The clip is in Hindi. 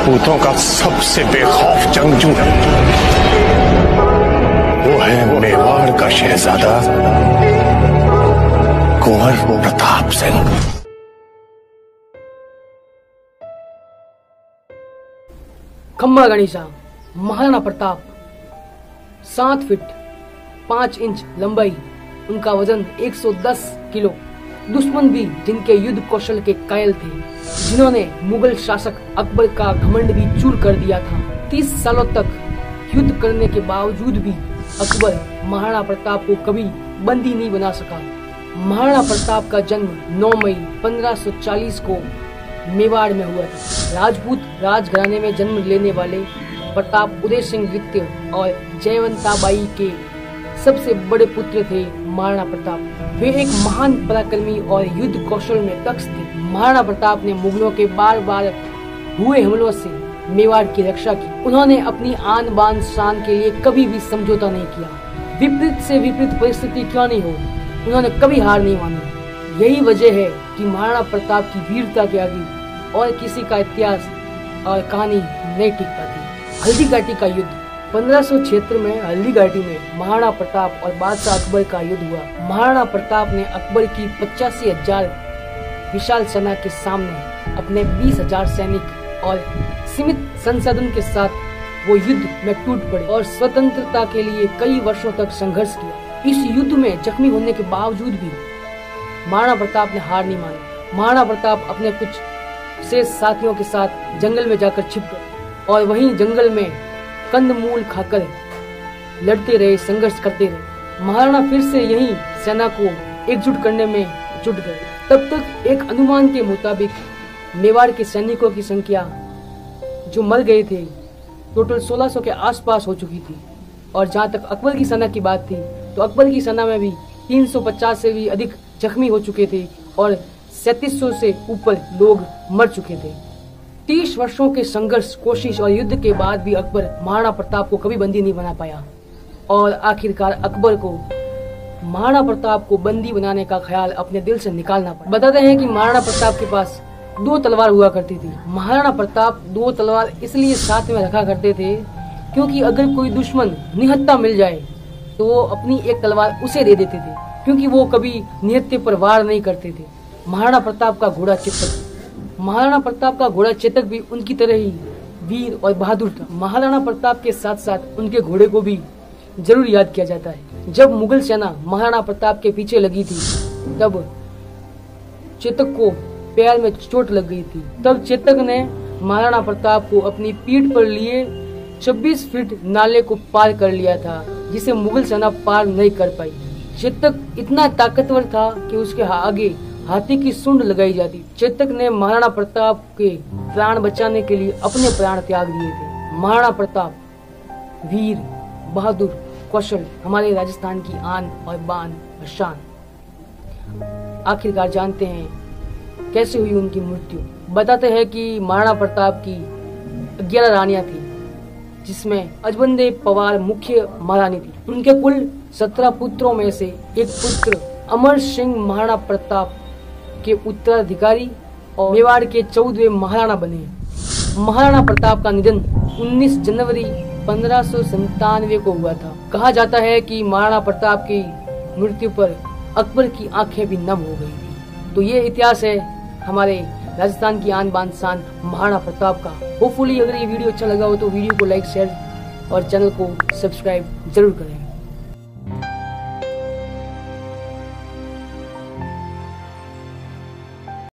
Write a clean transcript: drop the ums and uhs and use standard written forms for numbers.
राजपूतों का सबसे बेखौफ जंगजू है। वो है मेवाड़ का शहजादा कुंवर प्रताप सिंह। खम्बा गणेशा महाराणा प्रताप 7 फीट 5 इंच लंबाई, उनका वजन 110 किलो। दुश्मन भी जिनके युद्ध कौशल के कायल थे, जिन्होंने मुगल शासक अकबर का घमंड भी चूर कर दिया था। 30 सालों तक युद्ध करने के बावजूद भी अकबर महाराणा प्रताप को कभी बंदी नहीं बना सका। महाराणा प्रताप का जन्म 9 मई 1540 को मेवाड़ में हुआ था। राजपूत राजघराने में जन्म लेने वाले प्रताप उदय सिंह द्वितीय और जयवंताबाई के सबसे बड़े पुत्र थे महाराणा प्रताप। वे एक महान पराक्रमी और युद्ध कौशल में दक्ष थे। महाराणा प्रताप ने मुगलों के बार बार हुए हमलों से मेवाड़ की रक्षा की। उन्होंने अपनी आन बान शान के लिए कभी भी समझौता नहीं किया। विपरीत से विपरीत परिस्थिति क्यों नहीं हो, उन्होंने कभी हार नहीं मानी। यही वजह है कि महाराणा प्रताप की वीरता के आगे और किसी का इतिहास और कहानी नहीं टिक पाती। हल्दी घाटी का युद्ध 1576 में हल्दी घाटी में महाराणा प्रताप और बादशाह अकबर का युद्ध हुआ। महाराणा प्रताप ने अकबर की 85,000 विशाल सेना के सामने अपने 20,000 सैनिक और सीमित संसाधन के साथ वो युद्ध में टूट पड़े और स्वतंत्रता के लिए कई वर्षों तक संघर्ष किया। इस युद्ध में जख्मी होने के बावजूद भी महाराणा प्रताप ने हार नहीं मानी। महाराणा प्रताप अपने कुछ शेष साथियों के साथ जंगल में जाकर छिप गए और वहीं जंगल में कंदमूल खाकर लड़ते रहे, संघर्ष करते रहे। महाराणा फिर से यही सेना को एकजुट करने में जुट गए। तब तक एक अनुमान के मुताबिक मेवाड़ के सैनिकों की संख्या जो मर गए थे टोटल 1600 के आसपास हो चुकी थी। और जहाँ तक अकबर की सेना की बात थी तो अकबर की सेना में भी 350 से भी अधिक जख्मी हो चुके थे और 3700 से ऊपर लोग मर चुके थे। 30 वर्षों के संघर्ष, कोशिश और युद्ध के बाद भी अकबर महाराणा प्रताप को कभी बंदी नहीं बना पाया और आखिरकार अकबर को महाराणा प्रताप को बंदी बनाने का ख्याल अपने दिल से निकालना पड़ा। बताते हैं कि महाराणा प्रताप के पास 2 तलवार हुआ करती थी। महाराणा प्रताप 2 तलवार इसलिए साथ में रखा करते थे क्योंकि अगर कोई दुश्मन निहत्था मिल जाए तो वो अपनी एक तलवार उसे दे देते थे, क्योंकि वो कभी निहत्थे पर वार नहीं करते थे। महाराणा प्रताप का घोड़ा चेतक भी उनकी तरह ही वीर और बहादुर था। महाराणा प्रताप के साथ साथ उनके घोड़े को भी जरूर याद किया जाता है। जब मुगल सेना महाराणा प्रताप के पीछे लगी थी तब चेतक को पैर में चोट लग गई थी। तब चेतक ने महाराणा प्रताप को अपनी पीठ पर लिए 26 फीट नाले को पार कर लिया था, जिसे मुगल सेना पार नहीं कर पाई। चेतक इतना ताकतवर था कि उसके आगे हाथी की सूंड लगाई जाती। चेतक ने महाराणा प्रताप के प्राण बचाने के लिए अपने प्राण त्याग दिए थे। महाराणा प्रताप वीर, बहादुर, कौशल, हमारे राजस्थान की आन और बान और शान। आखिरकार जानते हैं कैसे हुई उनकी मृत्यु। बताते हैं कि महाराणा प्रताप की 11 रानियां थी, जिसमें अजबंदे पवार मुख्य महारानी थी। उनके कुल 17 पुत्रों में से एक पुत्र अमर सिंह महाराणा प्रताप के उत्तराधिकारी और मेवाड़ के 14वें महाराणा बने। महाराणा प्रताप का निधन 19 जनवरी 1597 को हुआ था। कहा जाता है कि महाराणा प्रताप की मृत्यु पर अकबर की आंखें भी नम हो गई थी। तो ये इतिहास है हमारे राजस्थान की आन बान शान महाराणा प्रताप का। होपफुली अगर ये वीडियो अच्छा लगा हो तो वीडियो को लाइक, शेयर और चैनल को सब्सक्राइब जरूर करें।